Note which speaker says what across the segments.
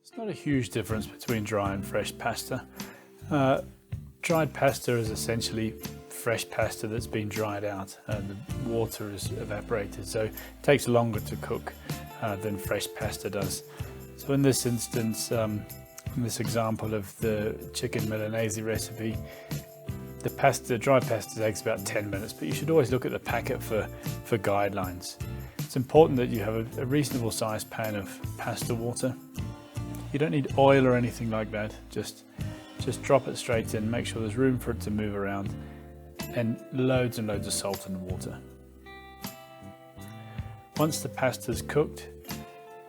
Speaker 1: It's not a huge difference between dry and fresh pasta. Dried pasta is essentially fresh pasta that's been dried out and the water is evaporated, so it takes longer to cook than fresh pasta does. So in this instance, in this example of the chicken Milanese recipe, the dry pasta takes about 10 minutes, but you should always look at the packet for guidelines. It's important that you have a reasonable sized pan of pasta water. You don't need oil or anything like that, just drop it straight in, make sure there's room for it to move around, and loads and loads of salt in the water. Once the pasta's cooked,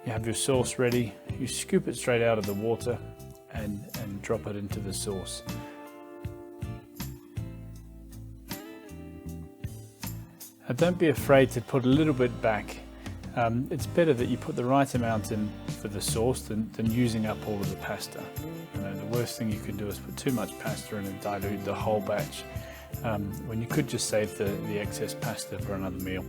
Speaker 1: you have your sauce ready, you scoop it straight out of the water and drop it into the sauce. Now don't be afraid to put a little bit back. It's better that you put the right amount in for the sauce than using up all of the pasta. The worst thing you can do is put too much pasta in and dilute the whole batch, when you could just save the excess pasta for another meal.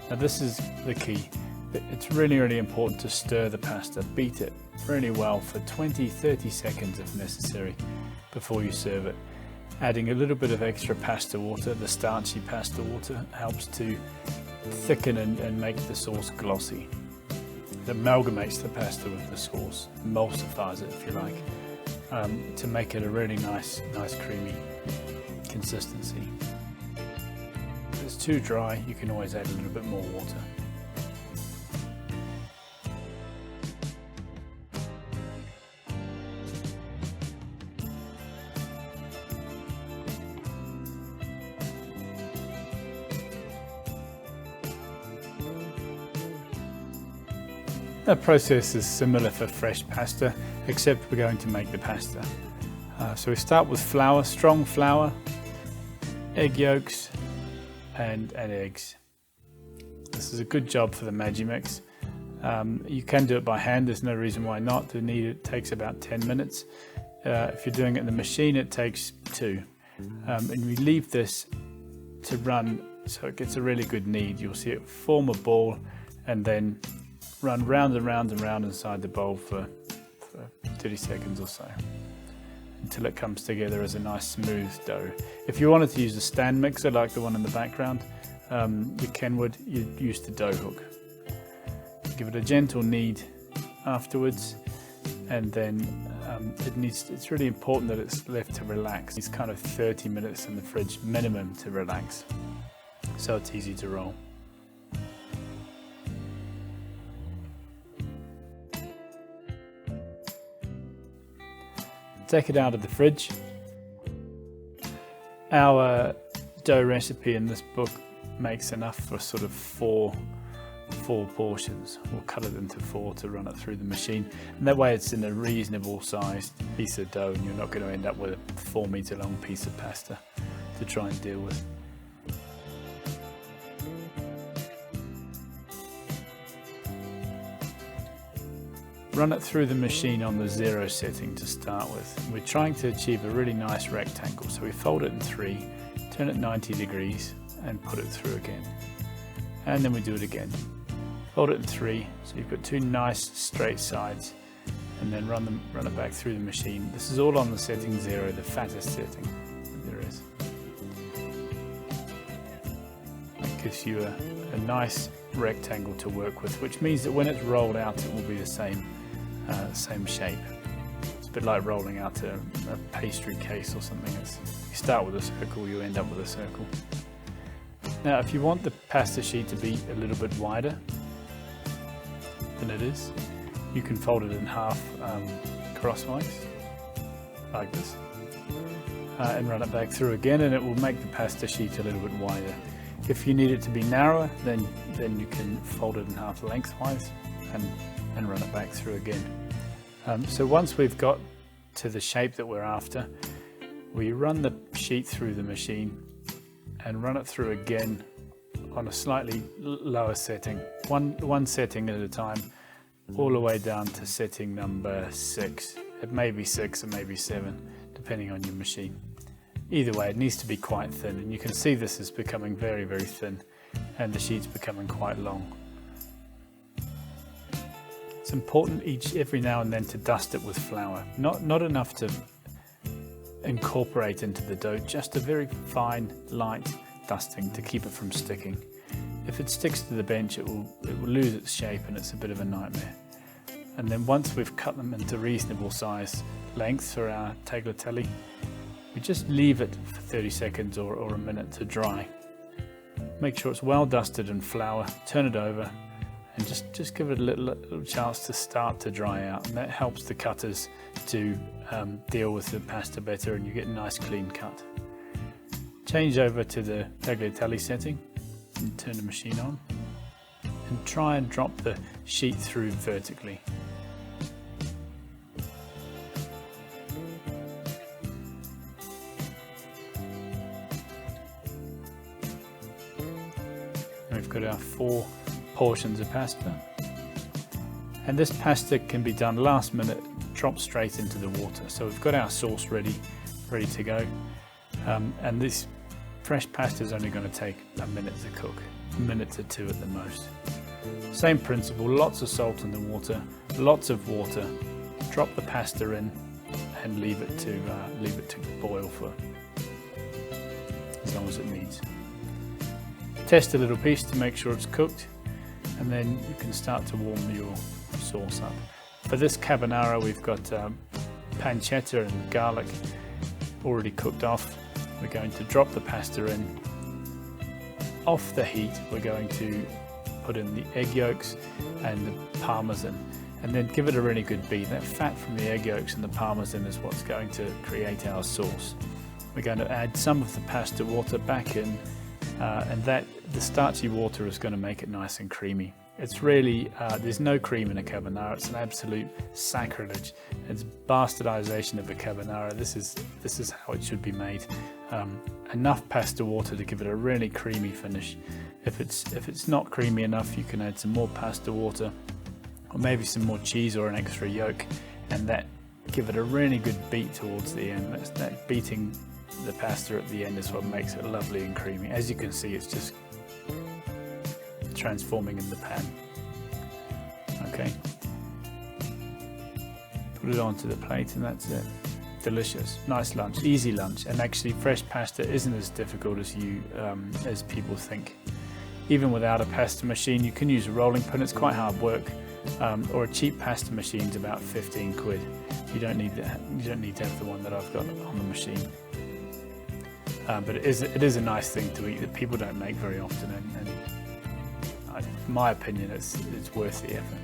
Speaker 1: Now this is the key. It's really important to stir the pasta, beat it really well for 20-30 seconds if necessary before you serve it. Adding a little bit of extra pasta water, the starchy pasta water, helps to thicken and make the sauce glossy. It amalgamates the pasta with the sauce, emulsifies it if you like, to make it a really nice creamy consistency. If it's too dry, you can always add a little bit more water. The process is similar for fresh pasta, except we're going to make the pasta. So we start with flour, strong flour, egg yolks and eggs. This is a good job for the Magimix. You can do it by hand, there's no reason why not. To knead it takes about 10 minutes. If you're doing it in the machine, it takes 2. And we leave this to run so it gets a really good knead. You'll see it form a ball and then run round and round and round inside the bowl for 30 seconds or so until it comes together as a nice smooth dough. If you wanted to use a stand mixer like the one in the background, the Kenwood, you'd use the dough hook. Give it a gentle knead afterwards, and then it's really important that it's left to relax. It's kind of 30 minutes in the fridge minimum to relax, so it's easy to roll. Take it out of the fridge. Our dough recipe in this book makes enough for sort of four portions. We'll cut it into 4 to run it through the machine, and that way it's in a reasonable sized piece of dough and you're not going to end up with a 4 meter long piece of pasta to try and deal with. Run it through the machine on the 0 setting to start with. We're trying to achieve a really nice rectangle, so we fold it in 3, turn it 90 degrees and put it through again. And then we do it again. Fold it in 3, so you've got 2 nice straight sides, and then run it back through the machine. This is all on the setting 0, the fattest setting that there is. That gives you a nice rectangle to work with, which means that when it's rolled out it will be the same shape. It's a bit like rolling out a pastry case or something. You start with a circle, you end up with a circle. Now if you want the pasta sheet to be a little bit wider than it is, you can fold it in half crosswise like this, and run it back through again, and it will make the pasta sheet a little bit wider. If you need it to be narrower, then you can fold it in half lengthwise and run it back through again. So once we've got to the shape that we're after, we run the sheet through the machine and run it through again on a slightly lower setting, one setting at a time, all the way down to setting number 6. It may be 6 or maybe 7, depending on your machine. Either way, it needs to be quite thin, and you can see this is becoming very, very thin. and the sheet's becoming quite long. It's important every now and then to dust it with flour. Not enough to incorporate into the dough, just a very fine, light dusting to keep it from sticking. If it sticks to the bench, it will lose its shape and it's a bit of a nightmare. And then once we've cut them into reasonable size lengths for our tagliatelle, we just leave it for 30 seconds or a minute to dry. Make sure it's well dusted in flour, turn it over, and just give it a little chance to start to dry out, and that helps the cutters to deal with the pasta better, and you get a nice clean cut. Change over to the tagliatelle setting and turn the machine on, and try and drop the sheet through vertically. We've got our 4 portions of pasta, and this pasta can be done last minute, drop straight into the water. So we've got our sauce ready to go, and this fresh pasta is only going to take a minute to cook, a minute to 2 at the most. Same principle, lots of salt in the water, lots of water, drop the pasta in and leave it to boil for as long as it needs. Test a little piece to make sure it's cooked, and then you can start to warm your sauce up. For this carbonara, we've got pancetta and garlic already cooked off. We're going to drop the pasta in. Off the heat, we're going to put in the egg yolks and the parmesan, and then give it a really good beat. That fat from the egg yolks and the parmesan is what's going to create our sauce. We're going to add some of the pasta water back in, and the starchy water is going to make it nice and creamy. It's really, there's no cream in a carbonara. It's an absolute sacrilege. It's bastardization of a carbonara. This is how it should be made. Enough pasta water to give it a really creamy finish. If it's not creamy enough, you can add some more pasta water, or maybe some more cheese or an extra yolk, and give it a really good beat towards the end. That beating the pasta at the end is what makes it lovely and creamy. As you can see, it's just transforming in the pan. Okay, put it onto the plate, and that's it. Delicious, nice lunch, easy lunch, and actually fresh pasta isn't as difficult as people think. Even without a pasta machine, you can use a rolling pin. It's quite hard work, or a cheap pasta machine's about 15 quid. You don't need to have the one that I've got on the machine. But it is a nice thing to eat that people don't make very often, and in my opinion, it's worth the effort.